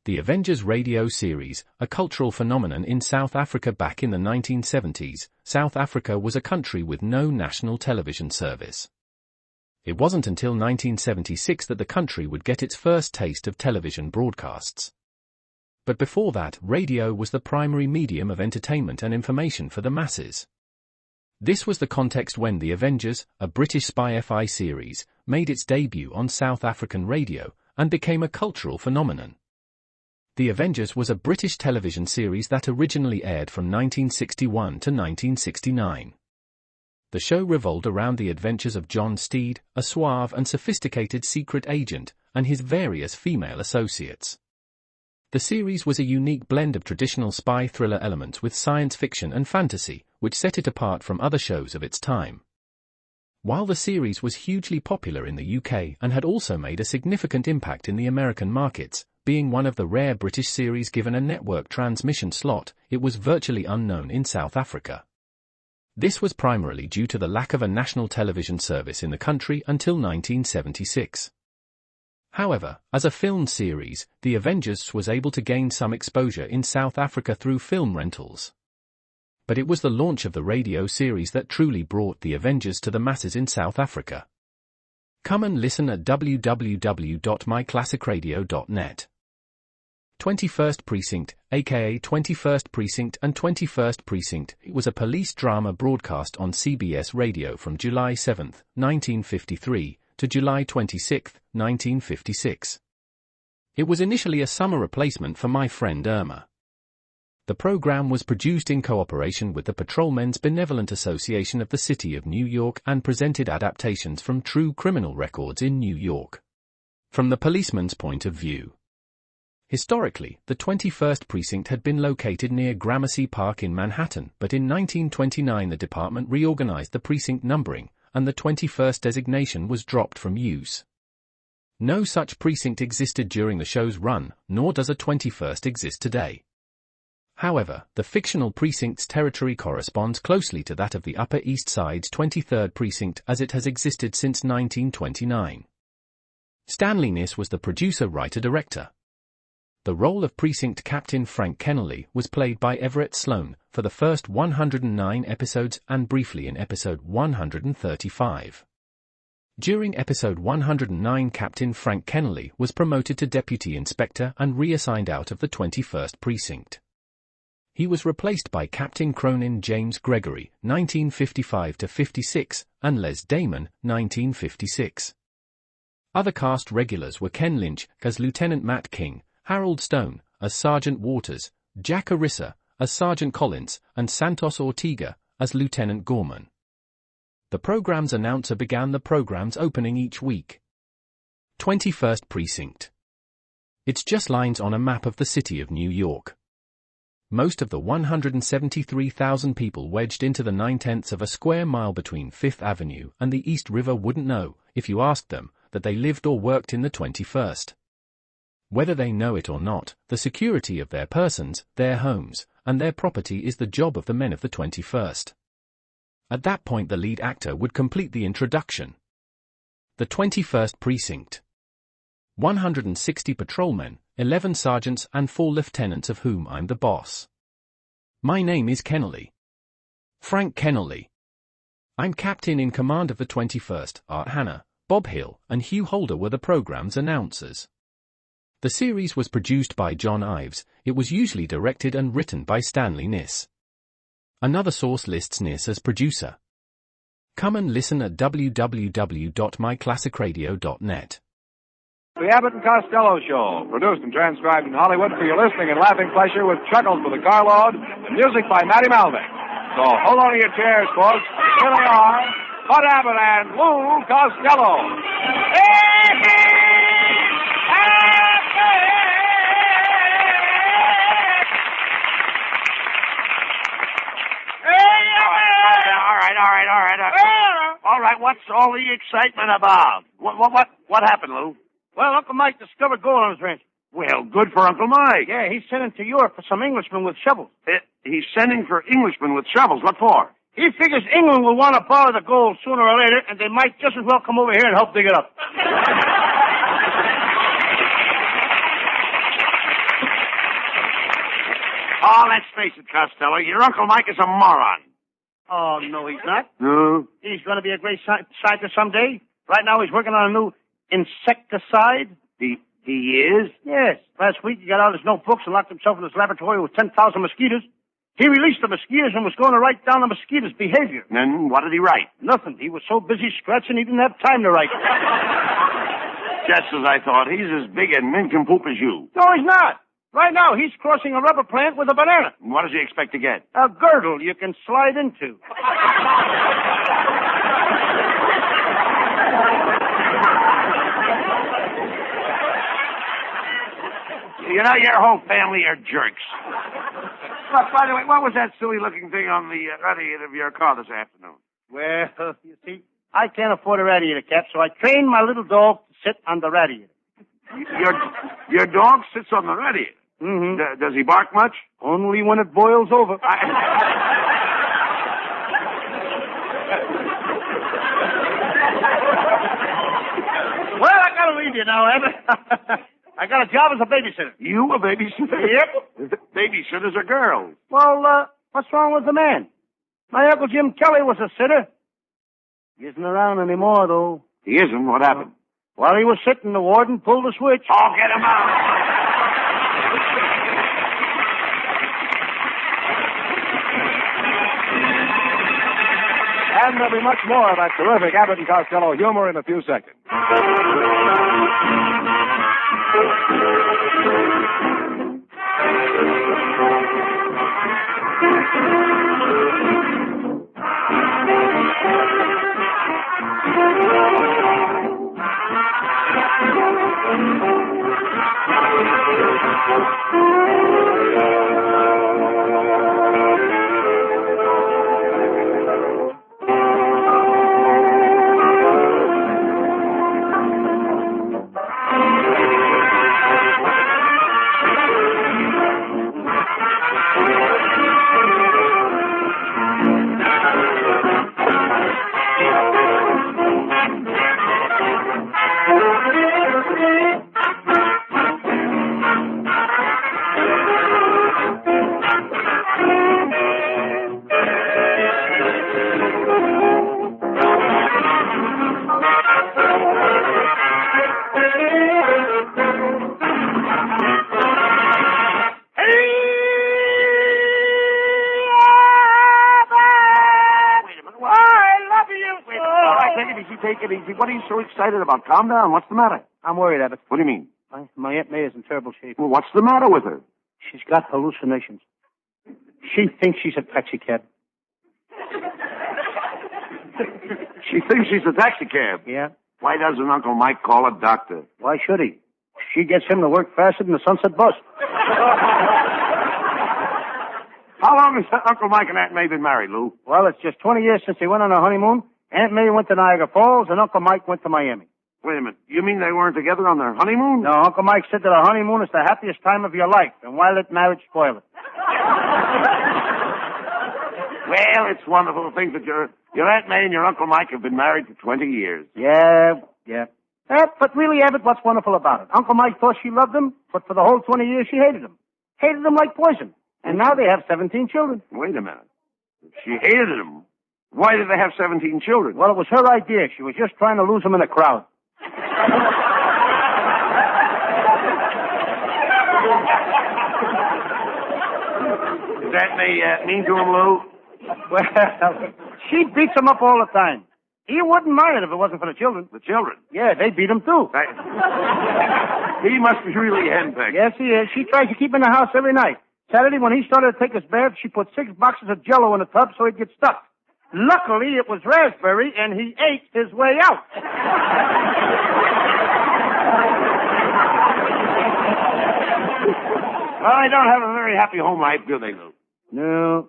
The Avengers radio series, a cultural phenomenon in South Africa back in the 1970s. South Africa was a country with no national television service. It wasn't until 1976 that the country would get its first taste of television broadcasts. But before that, radio was the primary medium of entertainment and information for the masses. This was the context when The Avengers, a British spy fi series, made its debut on South African radio and became a cultural phenomenon. The Avengers was a British television series that originally aired from 1961 to 1969. The show revolved around the adventures of John Steed, a suave and sophisticated secret agent, and his various female associates. The series was a unique blend of traditional spy thriller elements with science fiction and fantasy, which set it apart from other shows of its time. While the series was hugely popular in the UK and had also made a significant impact in the American markets, being one of the rare British series given a network transmission slot, it was virtually unknown in South Africa. This was primarily due to the lack of a national television service in the country until 1976. However, as a film series, The Avengers was able to gain some exposure in South Africa through film rentals. But it was the launch of the radio series that truly brought The Avengers to the masses in South Africa. Come and listen at www.myclassicradio.net. 21st Precinct, aka 21st Precinct and 21st Precinct, it was a police drama broadcast on CBS Radio from July 7, 1953, to July 26, 1956. It was initially a summer replacement for My Friend Irma. The program was produced in cooperation with the Patrolmen's Benevolent Association of the City of New York and presented adaptations from true criminal records in New York. From the policeman's point of view. Historically, the 21st Precinct had been located near Gramercy Park in Manhattan, but in 1929 the department reorganized the precinct numbering, and the 21st designation was dropped from use. No such precinct existed during the show's run, nor does a 21st exist today. However, the fictional precinct's territory corresponds closely to that of the Upper East Side's 23rd Precinct as it has existed since 1929. Stanley Niss was the producer-writer-director. The role of Precinct Captain Frank Kennelly was played by Everett Sloan for the first 109 episodes and briefly in episode 135. During episode 109, Captain Frank Kennelly was promoted to Deputy Inspector and reassigned out of the 21st Precinct. He was replaced by Captain Cronin James Gregory, 1955-56, and Les Damon, 1956. Other cast regulars were Ken Lynch as Lieutenant Matt King, Harold Stone as Sergeant Waters, Jack Arissa as Sergeant Collins, and Santos Ortega as Lieutenant Gorman. The program's announcer began the program's opening each week. 21st Precinct. It's just lines on a map of the city of New York. Most of the 173,000 people wedged into the 9/10 of a square mile between 5th Avenue and the East River wouldn't know, if you asked them, that they lived or worked in the 21st. Whether they know it or not, the security of their persons, their homes, and their property is the job of the men of the 21st. At that point the lead actor would complete the introduction. The 21st Precinct. 160 patrolmen, 11 sergeants and 4 lieutenants of whom I'm the boss. My name is Kennelly. Frank Kennelly. I'm captain in command of the 21st. Art Hanna, Bob Hill, and Hugh Holder were the program's announcers. The series was produced by John Ives. It was usually directed and written by Stanley Niss. Another source lists Niss as producer. Come and listen at www.myclassicradio.net. The Abbott and Costello Show, produced and transcribed in Hollywood for your listening and laughing pleasure with chuckles with a carload and music by Matty Malvick. So hold on to your chairs, folks. Here they are, Bud Abbott and Lou Costello. All right, what's all the excitement about? What happened, Lou? Well, Uncle Mike discovered gold on his ranch. Well, good for Uncle Mike. Yeah, he's sending to Europe for some Englishmen with shovels. He's sending for Englishmen with shovels. What for? He figures England will want to borrow the gold sooner or later, and they might just as well come over here and help dig it up. Oh, let's face it, Costello. Your Uncle Mike is a moron. Oh, no, he's not. No? He's going to be a great scientist someday. Right now, he's working on a new insecticide. He is? Yes. Last week, he got out his notebooks and locked himself in his laboratory with 10,000 mosquitoes. He released the mosquitoes and was going to write down the mosquitoes' behavior. Then what did he write? Nothing. He was so busy scratching, he didn't have time to write. Just as I thought. He's as big and nincompoop as you. No, he's not. Right now, he's crossing a rubber plant with a banana. What does he expect to get? A girdle you can slide into. You know, your whole family are jerks. Look, by the way, what was that silly-looking thing on the radiator of your car this afternoon? Well, you see, I can't afford a radiator cap, so I trained my little dog to sit on the radiator. Your dog sits on the radiator? Mm-hmm. Does he bark much? Only when it boils over. Well, I gotta leave you now, Abbott. I got a job as a babysitter. You a babysitter? Yep. Babysitters are girls. Well, what's wrong with the man? My Uncle Jim Kelly was a sitter. He isn't around anymore, though. He isn't? What happened? While he was sitting, the warden pulled the switch. Oh, get him out. And there'll be much more of that terrific Abbott and Costello humor in a few seconds. Take it easy. What are you so excited about? Calm down. What's the matter? I'm worried, Abbott. What do you mean? My Aunt May is in terrible shape. Well, what's the matter with her? She's got hallucinations. She thinks she's a taxicab. She thinks she's a taxicab. Yeah. Why doesn't Uncle Mike call a doctor? Why should he? She gets him to work faster than the Sunset bus. How long has Uncle Mike and Aunt May been married, Lou? Well, it's just 20 years since they went on a honeymoon. Aunt May went to Niagara Falls, and Uncle Mike went to Miami. Wait a minute. You mean they weren't together on their honeymoon? No, Uncle Mike said that a honeymoon is the happiest time of your life, and why let marriage spoil it? Well, it's wonderful to think that your Aunt May and your Uncle Mike have been married for 20 years. Yeah. But really, Abbott, what's wonderful about it? Uncle Mike thought she loved him, but for the whole 20 years she hated him. Hated him like poison. And now they have 17 children. Wait a minute. She hated him. Why did they have 17 children? Well, it was her idea. She was just trying to lose him in a crowd. Does that mean to him, Lou? Well, she beats him up all the time. He wouldn't mind it if it wasn't for the children. The children? Yeah, they beat him too. He must be really henpecked. Yes, he is. She tries to keep him in the house every night. Saturday, when he started to take his bath, she put 6 boxes of Jell-O in the tub so he'd get stuck. Luckily, it was raspberry, and he ate his way out. Well, they don't have a very happy home life, do they, Lou? No.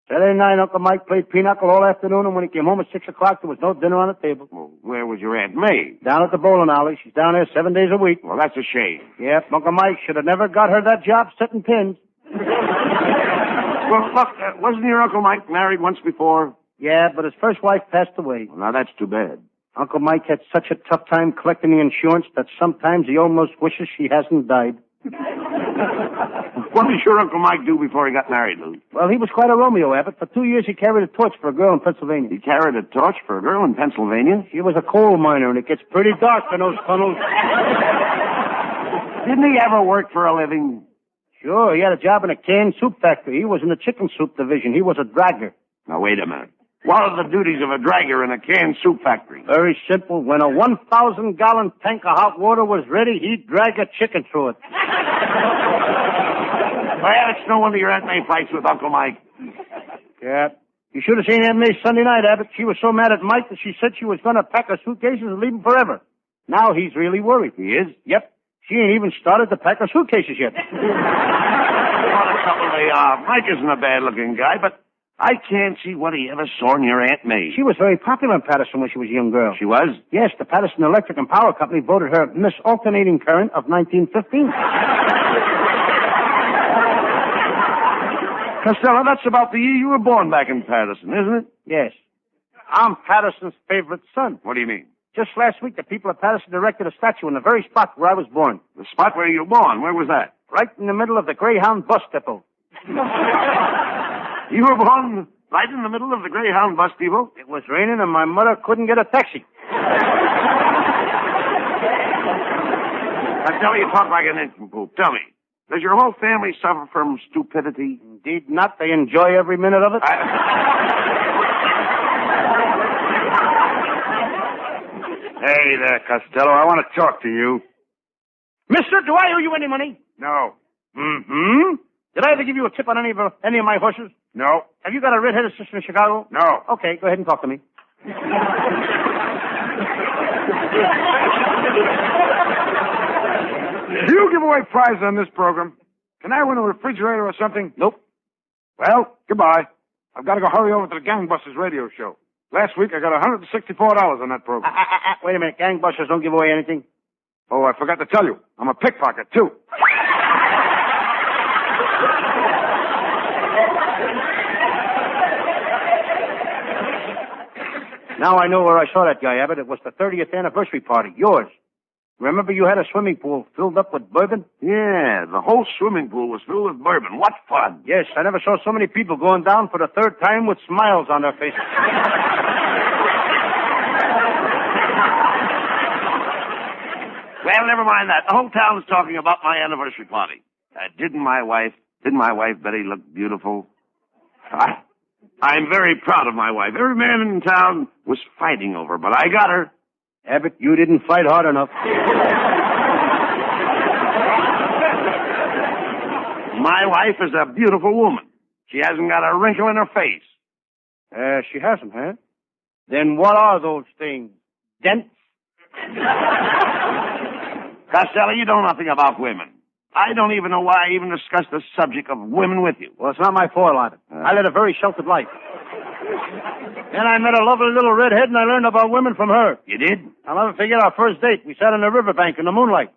Saturday night, Uncle Mike played pinochle all afternoon, and when he came home at 6 o'clock, there was no dinner on the table. Well, where was your Aunt May? Down at the bowling alley. She's down there 7 days a week. Well, that's a shame. Yep, Uncle Mike should have never got her that job setting pins. Well, look, wasn't your Uncle Mike married once before? Yeah, but his first wife passed away. Well, now that's too bad. Uncle Mike had such a tough time collecting the insurance that sometimes he almost wishes she hasn't died. What did your Uncle Mike do before he got married, Lou? Well, he was quite a Romeo, Abbott. For 2 years, he carried a torch for a girl in Pennsylvania. He carried a torch for a girl in Pennsylvania? She was a coal miner, and it gets pretty dark in those tunnels. Didn't he ever work for a living? Sure, he had a job in a canned soup factory. He was in the chicken soup division. He was a dragger. Now, wait a minute. What are the duties of a dragger in a canned soup factory? Very simple. When a 1,000-gallon tank of hot water was ready, he'd drag a chicken through it. Well, it's no wonder your Aunt May fights with Uncle Mike. Yeah. You should have seen Aunt May Sunday night, Abbott. She was so mad at Mike that she said she was going to pack her suitcases and leave him forever. Now he's really worried. He is? Yep. She ain't even started to pack her suitcases yet. What a couple they are. Mike isn't a bad-looking guy, but I can't see what he ever saw in your Aunt May. She was very popular in Patterson when she was a young girl. She was? Yes, the Patterson Electric and Power Company voted her Miss Alternating Current of 1915. Costello, that's about the year you were born back in Patterson, isn't it? Yes. I'm Patterson's favorite son. What do you mean? Just last week, the people of Patterson erected a statue in the very spot where I was born. The spot where you were born, where was that? Right in the middle of the Greyhound bus depot. You were born right in the middle of the Greyhound bus depot? It was raining and my mother couldn't get a taxi. Costello, you talk like an nincompoop. Tell me, does your whole family suffer from stupidity? Indeed not. They enjoy every minute of it. Hey there, Costello. I want to talk to you. Mister, do I owe you any money? No. Mm-hmm. Did I ever give you a tip on any of my horses? No. Have you got a red-headed sister in Chicago? No. Okay, go ahead and talk to me. Do you give away prizes on this program? Can I win a refrigerator or something? Nope. Well, goodbye. I've got to go hurry over to the Gangbusters radio show. Last week I got $164 on that program. Wait a minute. Gangbusters don't give away anything. Oh, I forgot to tell you. I'm a pickpocket, too. Now I know where I saw that guy, Abbott. It was the 30th anniversary party. Yours. Remember you had a swimming pool filled up with bourbon? Yeah, the whole swimming pool was filled with bourbon. What fun. Yes, I never saw so many people going down for the third time with smiles on their faces. Well, never mind that. The whole town is talking about my anniversary party. Didn't my wife Betty look beautiful? I'm very proud of my wife. Every man in town was fighting over her, but I got her. Abbott, you didn't fight hard enough. My wife is a beautiful woman. She hasn't got a wrinkle in her face. She hasn't, huh? Then what are those things? Dents? Costello, you know nothing about women. I don't even know why I even discussed the subject of women with you. Well, it's not my fault, Abbott. I led a very sheltered life. Then I met a lovely little redhead, and I learned about women from her. You did? I'll never forget our first date. We sat on the riverbank in the moonlight.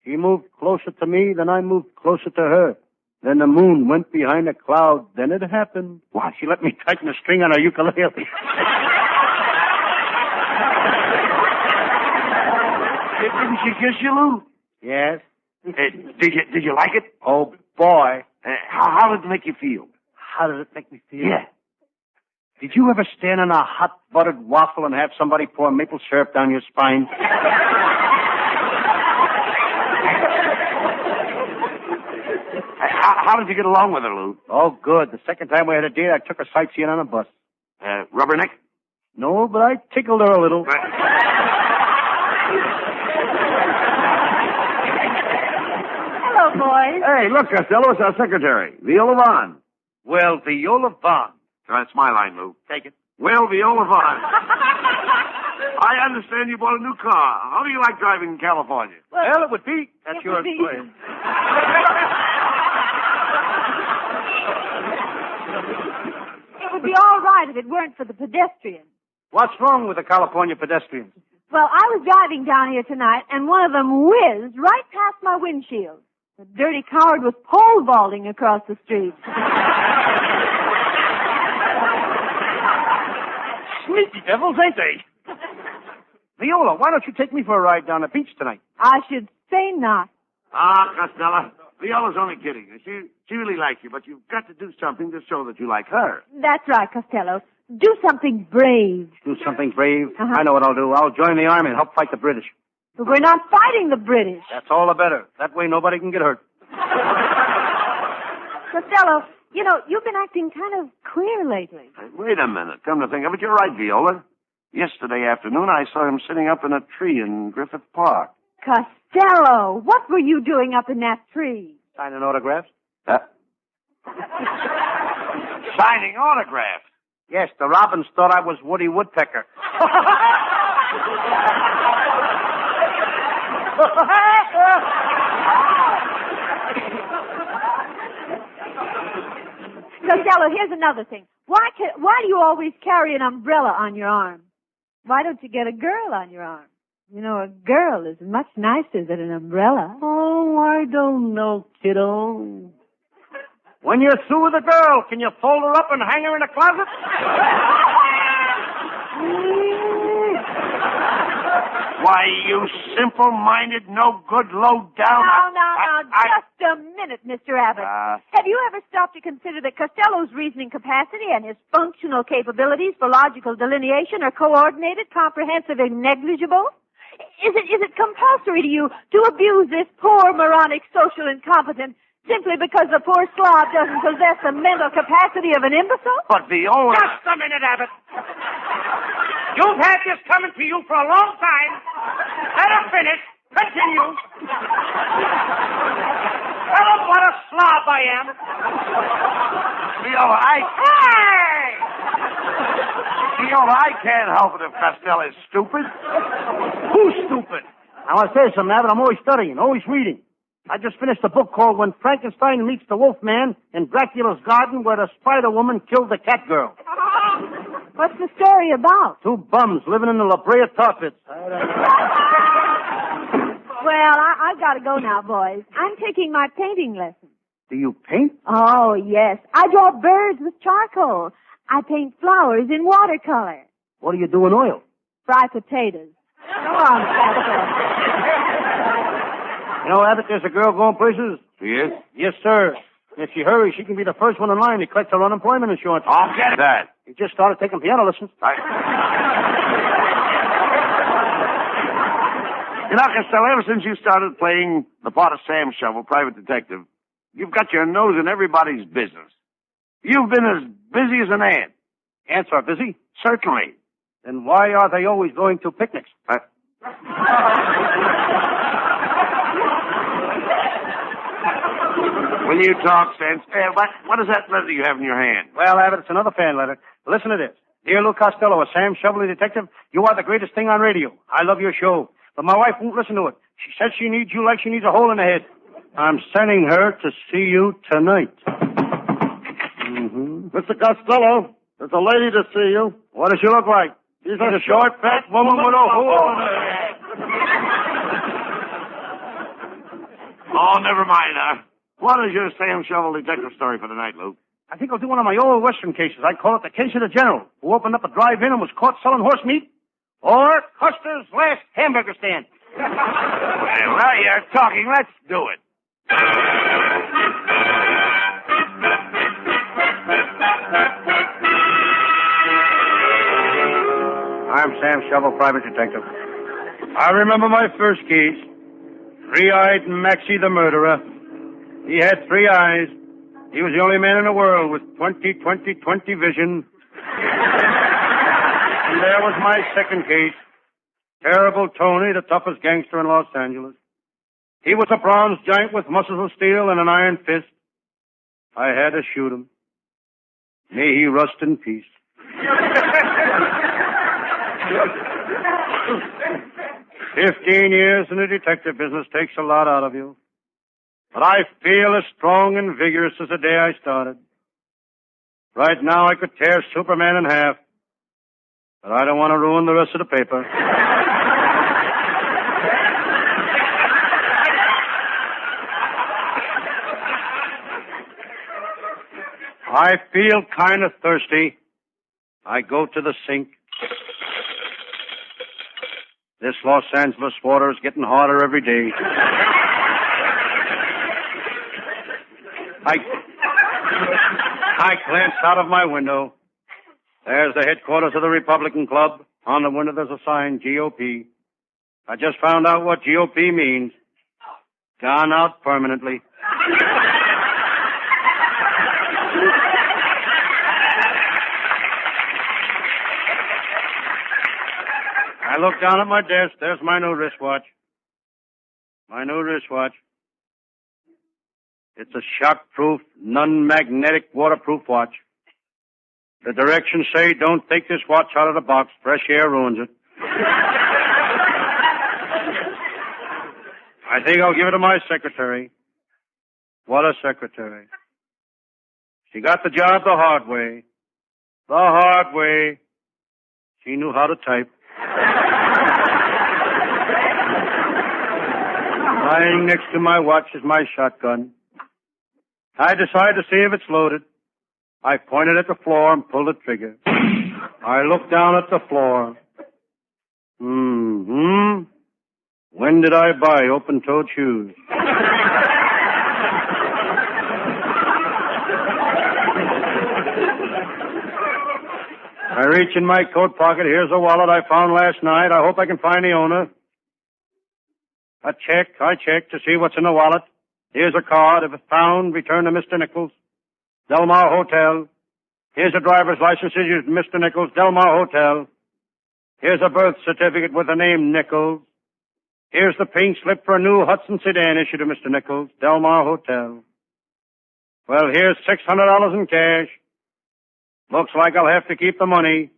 She moved closer to me, then I moved closer to her. Then the moon went behind a cloud. Then it happened. Why, she let me tighten a string on her ukulele. Didn't she kiss you, Lou? Yes. Did you like it? Oh, boy. How did it make you feel? How did it make me feel? Yeah. Did you ever stand on a hot buttered waffle and have somebody pour maple syrup down your spine? How did you get along with her, Lou? Oh, good. The second time we had a date, I took her sightseeing on a bus. Rubberneck? No, but I tickled her a little. Hello, boys. Hey, look, Costello, it's our secretary, Viola Vaughn. Well, Viola Vaughn. That's my line, Lou. Take it. Well, Viola Vaughn. I understand you bought a new car. How do you like driving in California? Well, it would be. That's It yours. would be. It would be all right if it weren't for the pedestrians. What's wrong with the California pedestrians? Well, I was driving down here tonight, and one of them whizzed right past my windshield. The dirty coward was pole vaulting across the street. Sneaky devils, ain't they? Viola, why don't you take me for a ride down the beach tonight? I should say not. Costello, Viola's only kidding. She really likes you, but you've got to do something to show that you like her. That's right, Costello. Do something brave. Do something brave? Uh-huh. I know what I'll do. I'll join the army and help fight the British. But we're not fighting the British. That's all the better. That way nobody can get hurt. Costello, you know, you've been acting kind of queer lately. Hey, wait a minute. Come to think of it, you're right, Viola. Yesterday afternoon, I saw him sitting up in a tree in Griffith Park. Costello, what were you doing up in that tree? Signing autographs? Signing autographs? Yes, the robins thought I was Woody Woodpecker. Costello, here's another thing. Why do you always carry an umbrella on your arm? Why don't you get a girl on your arm? You know, a girl is much nicer than an umbrella. Oh, I don't know, kiddo. When you're through with a girl, can you fold her up and hang her in a closet? Why, you simple-minded, no-good, low-down... No, just a minute, Mr. Abbott. Have you ever stopped to consider that Costello's reasoning capacity and his functional capabilities for logical delineation are coordinated, comprehensive, and negligible? Is it compulsory to you to abuse this poor, moronic, social incompetent simply because the poor slob doesn't possess the mental capacity of an imbecile? But Viola... Just a minute, Abbott. You've had this coming to you for a long time. Let her finish. Continue. Tell them what a slob I am. Viola, Viola, I can't help it if Costello's stupid. Who's stupid? I want to say something, Abbott. I'm always studying, always reading. I just finished a book called When Frankenstein Meets the Wolfman in Dracula's Garden, where the Spider-Woman killed the cat girl. What's the story about? Two bums living in the La Brea tar pits. Well, I've got to go now, boys. I'm taking my painting lesson. Do you paint? Oh, yes. I draw birds with charcoal. I paint flowers in watercolor. What do you do in oil? Fry potatoes. Go on, Costello. You know, Abbott, there's a girl going places. She is? Yes, sir. If she hurries, she can be the first one in line to collect her unemployment insurance. I'll get that. He just started taking piano lessons. You know, Costello, ever since you started playing the part of Sam Shovel, private detective, you've got your nose in everybody's business. You've been as busy as an ant. Ants are busy? Certainly. Then why are they always going to picnics? Will you talk sense? What is that letter you have in your hand? Well, Abbott, it's another fan letter. Listen to this. Dear Lou Costello, a Sam Shovel detective, you are the greatest thing on radio. I love your show. But my wife won't listen to it. She says she needs you like she needs a hole in the head. I'm sending her to see you tonight. Mm-hmm. Mr. Costello, there's a lady to see you. What does she look like? She's a short, fat woman with a hole in her head. Oh, never mind. What is your Sam Shovel detective story for tonight, Lou? I think I'll do one of my old Western cases. I call it the case of the general, who opened up a drive-in and was caught selling horse meat. Or Custer's last hamburger stand. Well, you're talking. Let's do it. I'm Sam Shovel, private detective. I remember my first case. Three-eyed Maxie the murderer. He had 3 eyes. He was the only man in the world with 20/20/20 vision. And there was my second case. Terrible Tony, the toughest gangster in Los Angeles. He was a bronze giant with muscles of steel and an iron fist. I had to shoot him. May he rust in peace. 15 years in the detective business takes a lot out of you. But I feel as strong and vigorous as the day I started. Right now I could tear Superman in half. But I don't want to ruin the rest of the paper. I feel kind of thirsty. I go to the sink. This Los Angeles water is getting harder every day. I glanced out of my window. There's the headquarters of the Republican Club. On the window there's a sign, GOP. I just found out what GOP means. Gone out permanently. I look down at my desk. There's my new wristwatch. My new wristwatch. It's a shock-proof, non-magnetic, waterproof watch. The directions say don't take this watch out of the box. Fresh air ruins it. I think I'll give it to my secretary. What a secretary. She got the job the hard way. The hard way. She knew how to type. Lying next to my watch is my shotgun. I decide to see if it's loaded. I pointed at the floor and pulled the trigger. I looked down at the floor. When did I buy open-toed shoes? I reach in my coat pocket. Here's a wallet I found last night. I hope I can find the owner. I check to see what's in the wallet. Here's a card. If it's found, return to Mr. Nichols, Delmar Hotel. Here's a driver's license issued to Mr. Nichols, Delmar Hotel. Here's a birth certificate with the name Nichols. Here's the pink slip for a new Hudson sedan issued to Mr. Nichols, Delmar Hotel. Well, here's $600 in cash. Looks like I'll have to keep the money.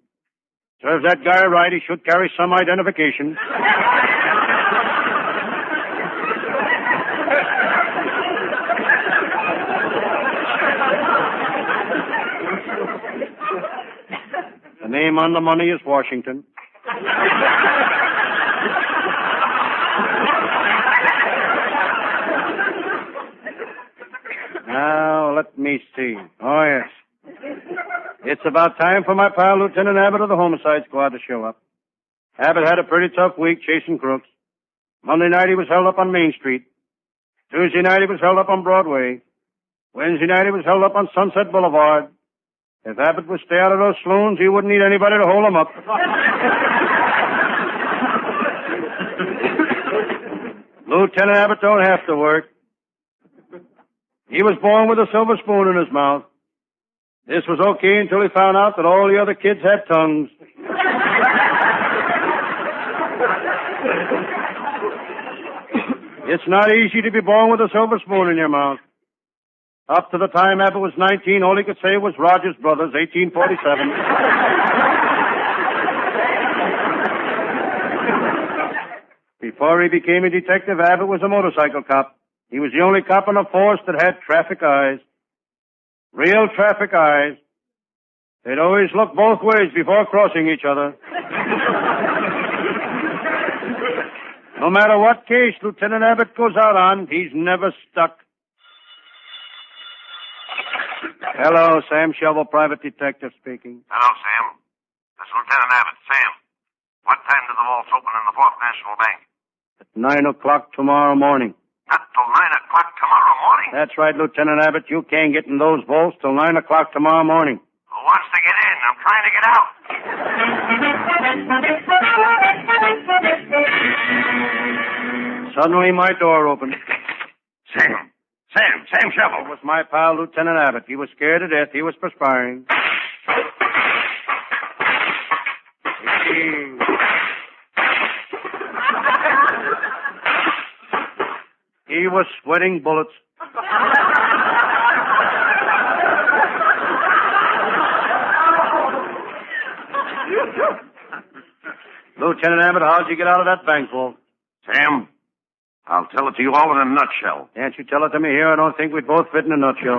Serves that guy right. He should carry some identification. The name on the money is Washington. Now, let me see. Oh, yes. It's about time for my pal, Lieutenant Abbott of the Homicide Squad, to show up. Abbott had a pretty tough week chasing crooks. Monday night he was held up on Main Street. Tuesday night he was held up on Broadway. Wednesday night he was held up on Sunset Boulevard. If Abbott would stay out of those saloons, he wouldn't need anybody to hold him up. Lieutenant Abbott don't have to work. He was born with a silver spoon in his mouth. This was okay until he found out that all the other kids had tongues. It's not easy to be born with a silver spoon in your mouth. Up to the time Abbott was 19, all he could say was Rogers Brothers, 1847. Before he became a detective, Abbott was a motorcycle cop. He was the only cop on the force that had traffic eyes. Real traffic eyes. They'd always look both ways before crossing each other. No matter what case Lieutenant Abbott goes out on, he's never stuck. Hello, Sam Shovel, private detective speaking. Hello, Sam. This is Lieutenant Abbott. Sam, what time do the vaults open in the Fourth National Bank? At 9 o'clock tomorrow morning. Not till 9 o'clock tomorrow morning? That's right, Lieutenant Abbott. You can't get in those vaults till 9 o'clock tomorrow morning. Who wants to get in? I'm trying to get out. Suddenly, my door opened. Sam Shovel. It was my pal, Lieutenant Abbott. He was scared to death. He was perspiring. He was sweating bullets. Lieutenant Abbott, how'd you get out of that bank vault? Sam, I'll tell it to you all in a nutshell. Can't you tell it to me here? I don't think we'd both fit in a nutshell.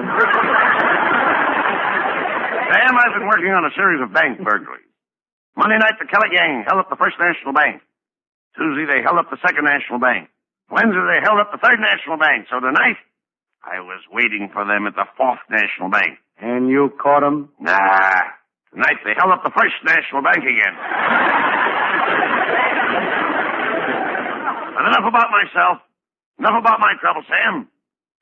Sam, I've been working on a series of bank burglaries. Monday night, the Kelly gang held up the First National Bank. Tuesday, they held up the Second National Bank. Wednesday, they held up the Third National Bank. So tonight, I was waiting for them at the Fourth National Bank. And you caught them? Nah. Tonight, they held up the First National Bank again. But enough about myself. Enough about my trouble, Sam.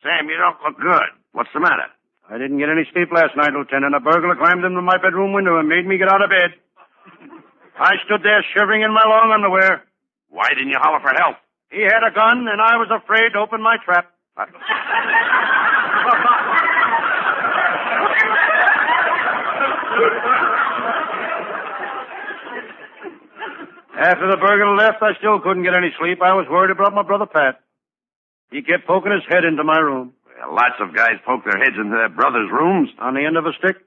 Sam, you don't look good. What's the matter? I didn't get any sleep last night, Lieutenant. A burglar climbed into my bedroom window and made me get out of bed. I stood there shivering in my long underwear. Why didn't you holler for help? He had a gun, and I was afraid to open my trap. After the burglar left, I still couldn't get any sleep. I was worried about my brother Pat. He kept poking his head into my room. Well, lots of guys poke their heads into their brothers' rooms. On the end of a stick?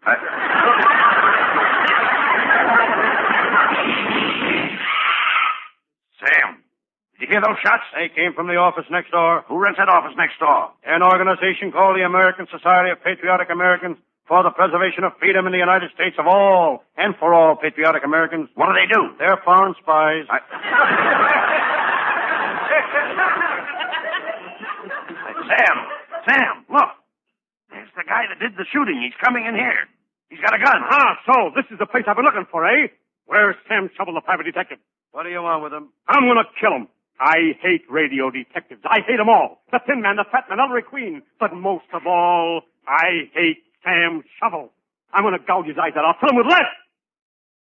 Sam, did you hear those shots? They came from the office next door. Who rents that office next door? An organization called the American Society of Patriotic Americans for the Preservation of Freedom in the United States of all and for all patriotic Americans. What do they do? They're foreign spies. Sam, look. There's the guy that did the shooting. He's coming in here. He's got a gun. So this is the place I've been looking for, eh? Where's Sam Shovel, the private detective? What do you want with him? I'm gonna kill him. I hate radio detectives. I hate them all. The Thin Man, the Fat Man, Ellery Queen. But most of all, I hate Sam Shovel. I'm gonna gouge his eyes out. I'll fill him with lead.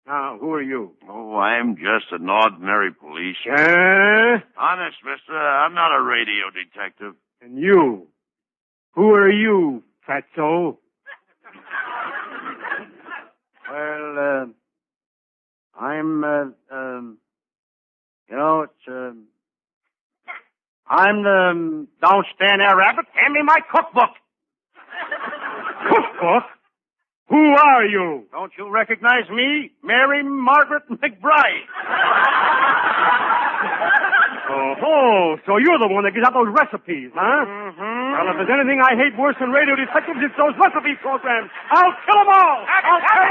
Now, who are you? Oh, I'm just an ordinary policeman. Honest, mister, I'm not a radio detective. And you? Who are you, fatso? Well, I'm, I'm the... Don't stand there, Rabbit. Hand me my cookbook. Cookbook? Who are you? Don't you recognize me? Mary Margaret McBride. Oh, so you're the one that gives out those recipes, huh? Mm-hmm. Well, if there's anything I hate worse than radio detectives, it's those recipe programs. I'll kill them all. I'll kill